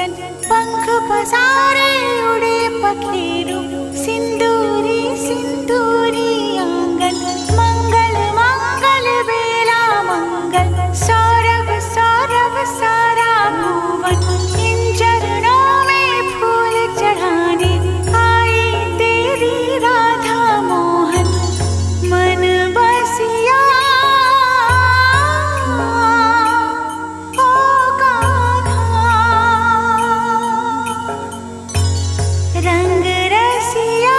गुंजन, पंख पसारे उड़े पखेरु, सिंदूरी सिंदूरी आंगन, मंगल मंगल बेला मंगल, सौरभ सौरभ सारा भुवन, इन चरणों में फूल चढ़ाने आई तेरी राधा मोहन, मन बसिया रंग रसिया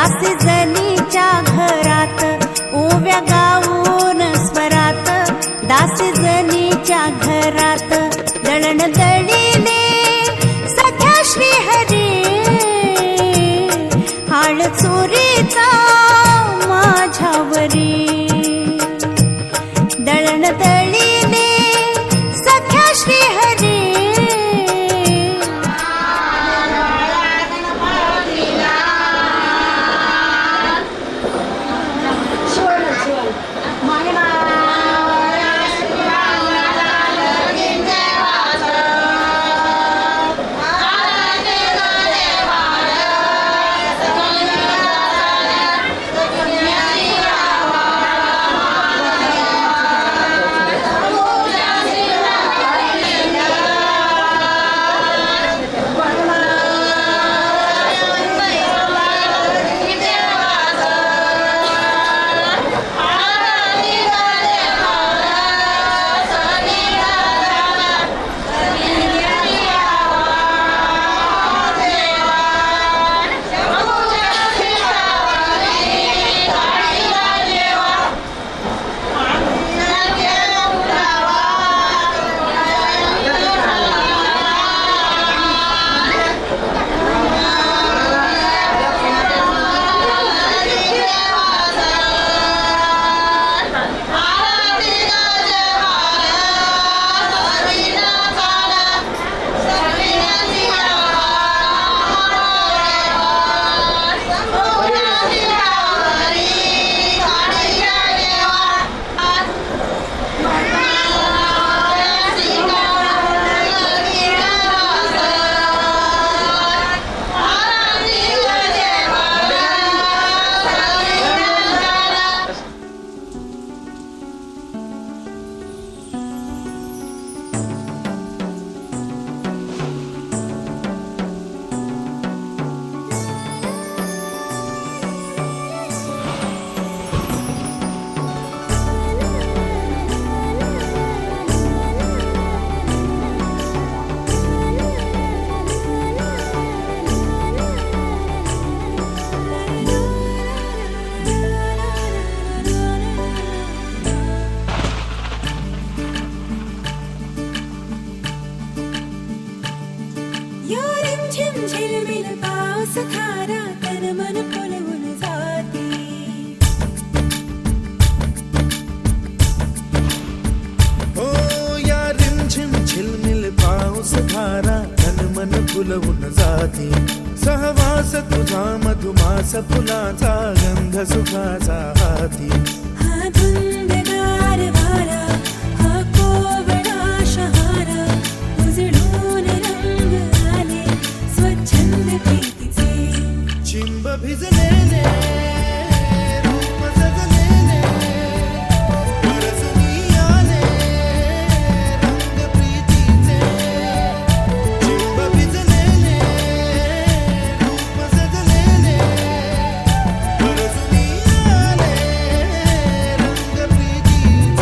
दासी जनीच्या घरात ओव्या गाऊन स्वरात, दासी जनीच्या घरात दळण दळीले सख्या श्री हरी, हाळ चोरीचा माझ्यावरी, दळण दळीले सख्या श्री हरी. झिलमिल पाऊस थारा तन मन फुलवून जाती, हो या रिमझिम झिलमिल पाऊस धारा तन मन फुलवून जाती, सहवास तुझा मधुमास फुलाचा गंध सुखाचा हाती. हा धुंदगार वारा हा कोवळा शहारा उजळून रंग आले स्वच्छंद प्रीतीचे. चिंब भिजलेले रूप सजलेले परसुनी आले रंग प्रीतीचे. चिंब भिजलेले रूप सजलेले परसुनी आले रंग प्रीतीचे.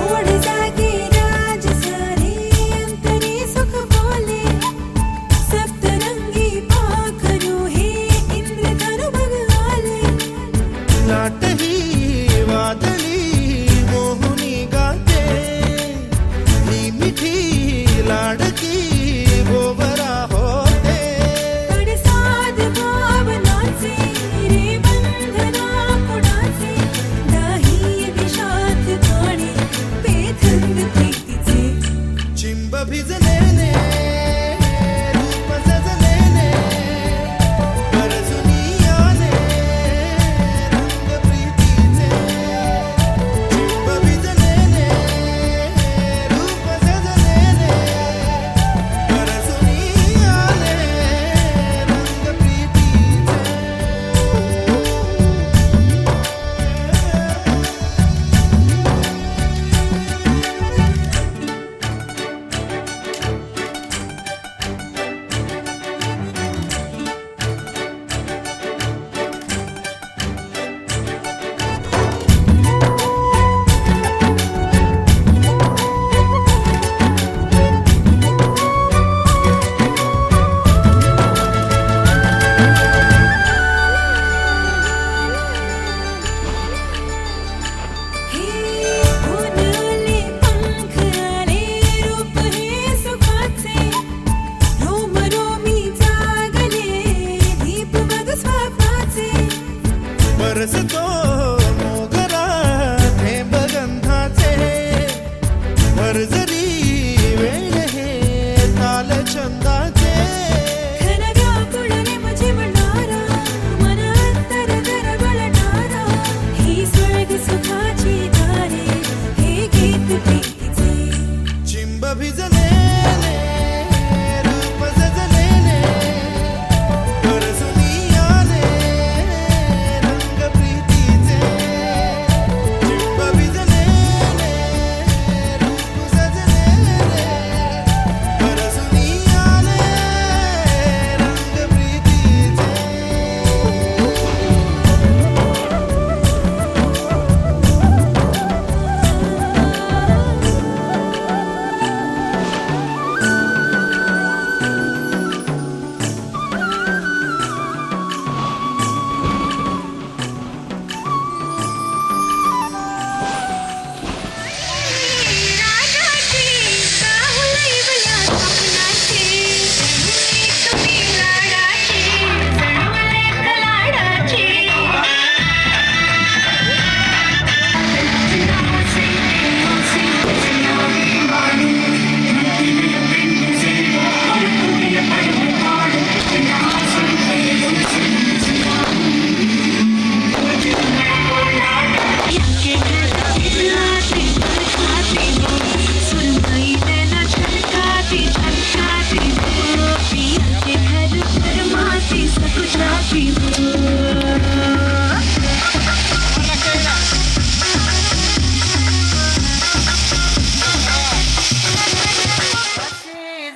ओढ जागे राज सारे अंतरी सुख बोले, सप्तरंगी पाखरू हे इंद्रधनु बघ आले. लाट ही वादळी मोहुनी गाते, ही मिठी लाडकी गोवरा होते. पडसाद भावनाचे रे बंधना कुणाचे, दाही दिशात पाणी बेथंग प्रीतीचे. चिंब भिजलेले रूप सजलेले परसुनी आले रंग प्रीतीचे. चिंब भिजलेले रूप हरजरी वेळ हे ताल छंदाचे घन व्याकुळने माझे म्हणणारा मन अंतर दरवळणारा ही स्वर्ग सुखाची दारे हे गीत प्रीतीचे चिंब भिजलेले रूप सजलेले परसुनी आले रंग प्रीतीचे चिंब भिजलेले रूप सजलेले परसुनी आले रंग प्रीतीचे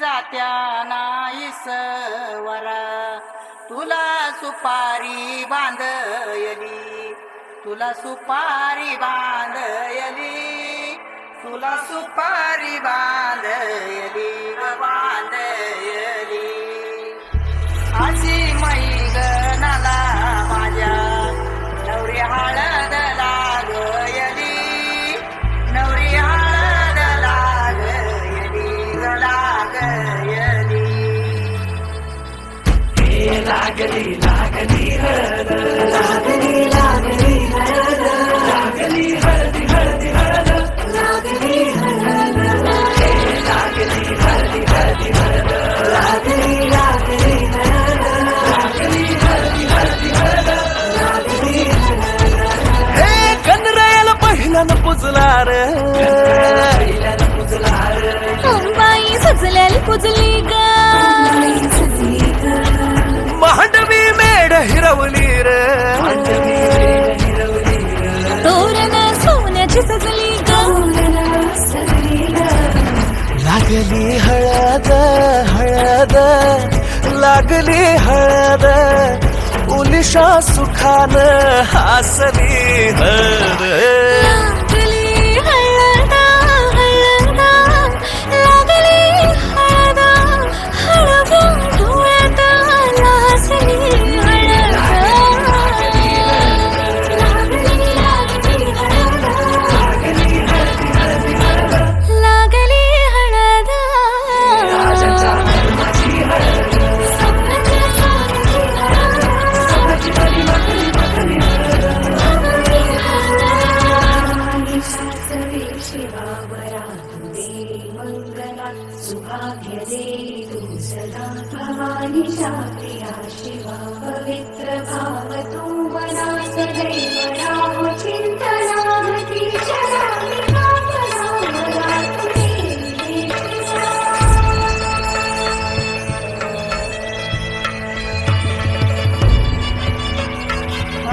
जात्या नाहीस वरा तुला सुपारी बांधयली तुला सुपारी बांधयली तुला सुपारी बांधयली ग बांधयली अशी मैगनाला माझ्या नवरी हळद लागयली नवरी हळद लागयली ग लागयली हे लागली लागली हळद लागली लागली हळद लागली हळदी हळदी हळद लागली हळद हे लागली हळदी हळदी हळद लागली लागली हळद लागली हळदी हळदी हळद लागली हळद हे कनरायाला पहिल्यानं पुजला रे पहिल्यानं पुजला रे बाई सजल्याला पुजली ग मांडवी मेढ हिरवली रे तोरण सोन्याची सजली ग लागली हळद हळद लागली हळद उलिशा सुखान हासली हळद लागली हळद हळद लागली हळद हळद डोळ्यात लाजली हळद लागली लागली हळद लागली हळद शिवा पवित्र भाव तू मना सदैव राम चिंतनामती चरामि राम राम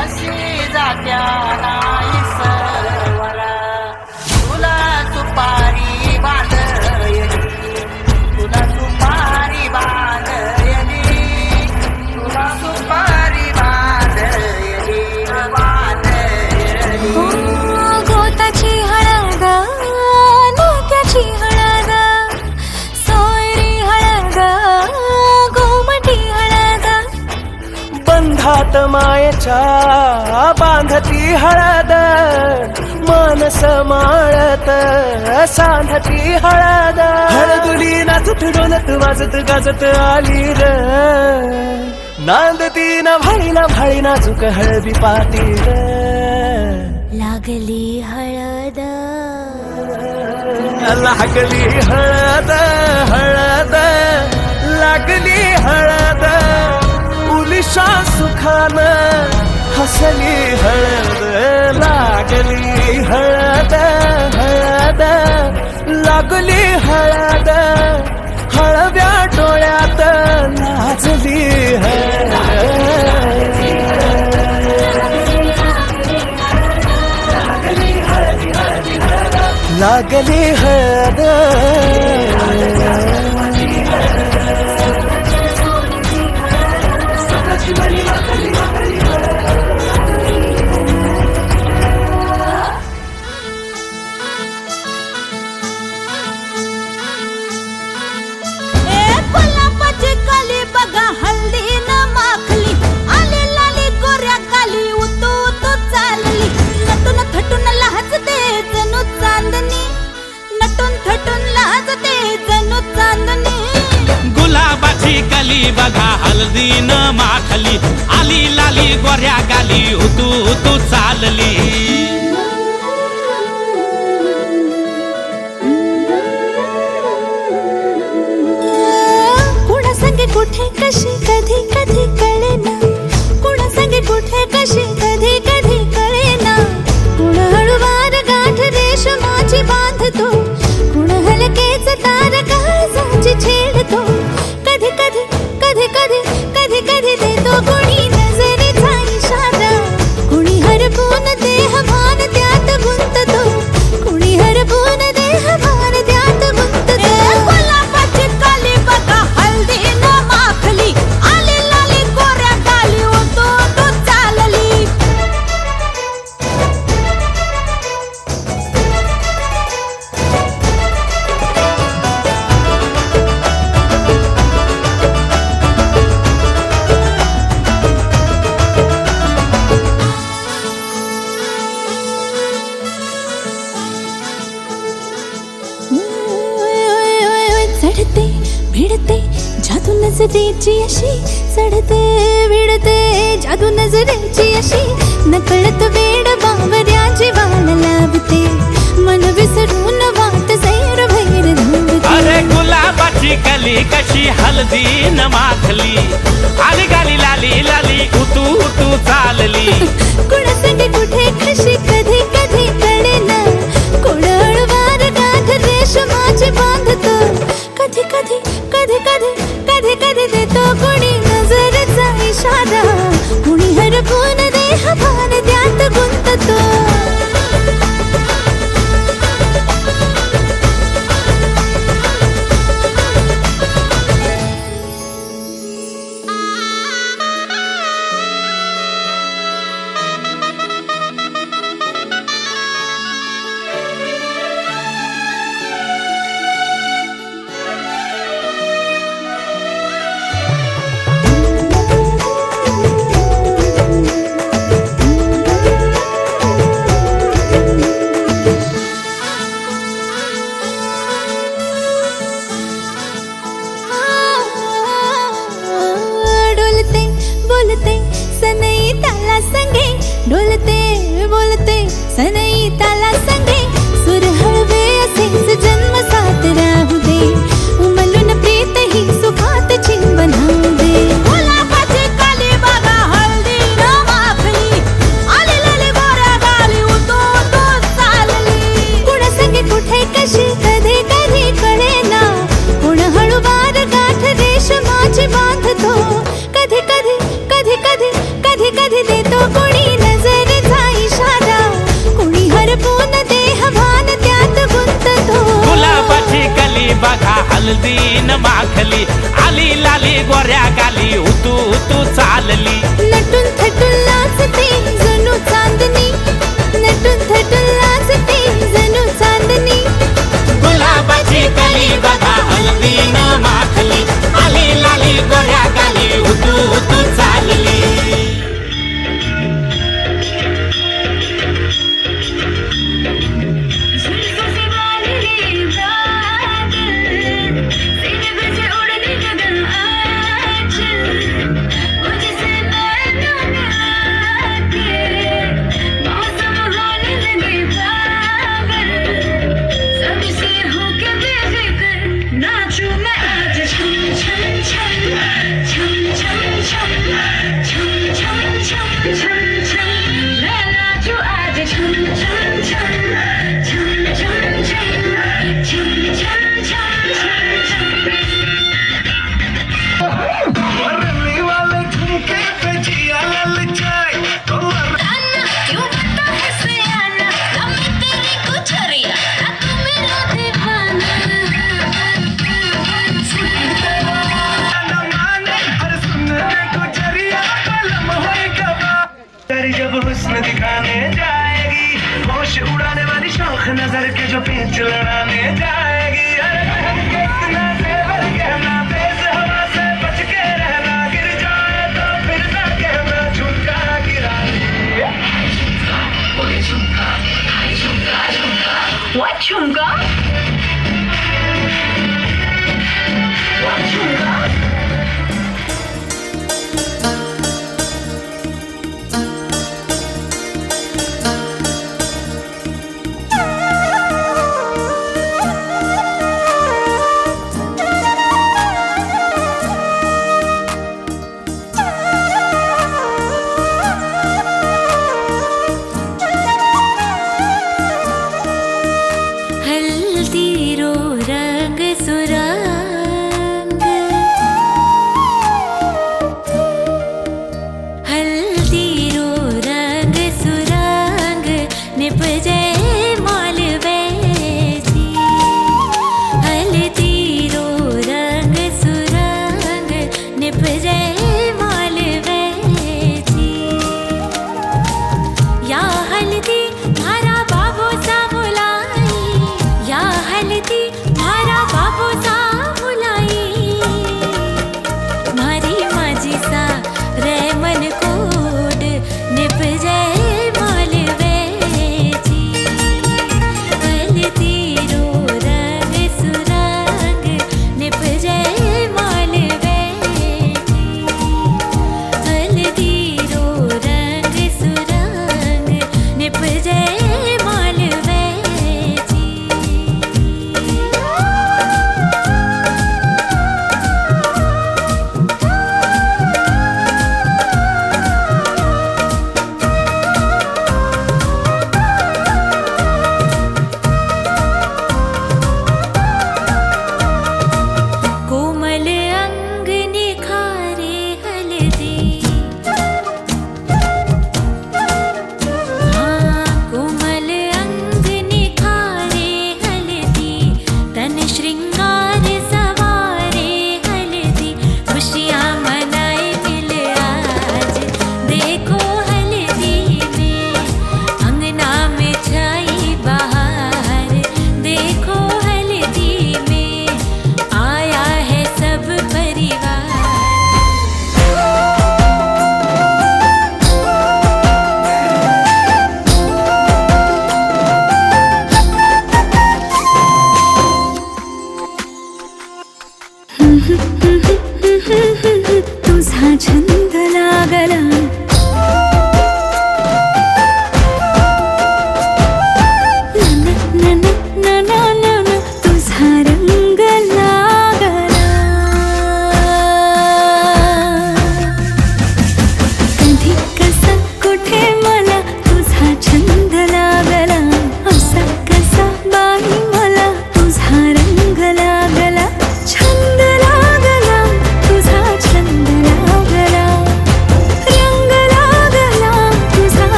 अशी जात्या नाहीस वरा तुला सुपारी बांधयली तुला सुपारी बांधयली तुला सुपारी बांधयली बांधयली गोताची हळद नात्याची हळद सोयरी हळद गोमटी हळद बंधात मायेच्या बांधती हळद मानस माळत सांधती हळद हळदुली नाचत डोलत वाजत गाजत आली र नांदती ना भाळी नाजूक हळदी पाती र लागली हळद लागली हळद हळद लागली हळद उलिशा सुखान हसली हळद लागली हळद हळद लागली हळद हळव्या डोळ्यात नाचली हळद लागली हळद गुलाबाची कली बघा हल्दी न माखली आली लाली गोऱ्या काली उतू उतू चालली नटून थटून लाजते जणू चांदणी नटून थटून लाजते जणू चांदणी गुलाबाची कली बघा हल्दी न माखली आली लाली गोऱ्या गाली उतू उतू चालली कुठे कशी कधी कधी कळेना कुणा संगे कुठे कशी कधी कधी कळेना कुण हळूवार गाठ रेशमाची बांधतो कुण हलकेच तार काळजाची छेडतो कधी कधी कधी कधी कधी कधी देतो कुणी नजरेचा इशारा कुणी हरपून देह भान त्यात गुंततो कुणी हरपून देह भान त्यात गुंततो गुलाबाची काली बघा हल्दी न माखली आली लाली गोऱ्या काली उतू उतू चालली चढते भिडते जादू नजरेची अशी चढते भिडते जादू नजरेची अशी नकळत वेड बावऱ्या जीवाला लाभते मन विसरून वाट सैर भैर धावते अरे गुलाबाची कली कशी हल्दी न माखली आली गाली लाली लाली उतू उतू चालली कुणासाठी कुठे कशी कधी कधी कळेना कुण हळूवार गाठ रेशमाची बांधतो कधी कधी कधी कधी कधी कधी देतो कुणी नजरेचा इशारा कुणी हरपून देह भान त्यात गुंततो डोलते बोलते सनई ताला संगे डोलते बोलते सनई ताला संगे सुर हळवे असेच जन्म साथ राहू दे उमलून प्रीत ही सुखात चिंबन होऊ दे गुलाबाची काली बघा हळदी न माखली आली लाली गोऱ्या गाली उतू उतू चालली कुणा संगे कुठे कशी कधी कधी कळेना कुण हळूवार गाठ रेशमाची बांधतो कधी कधी कधी कधी कधी कधी देतो कुणी नजरेचा इशारा कुणी हरपून देह भान त्यात गुंततो गुलाबाची कली बघा हल्दी न माखली आली लाली गोऱ्या गाली उतू उतू चालली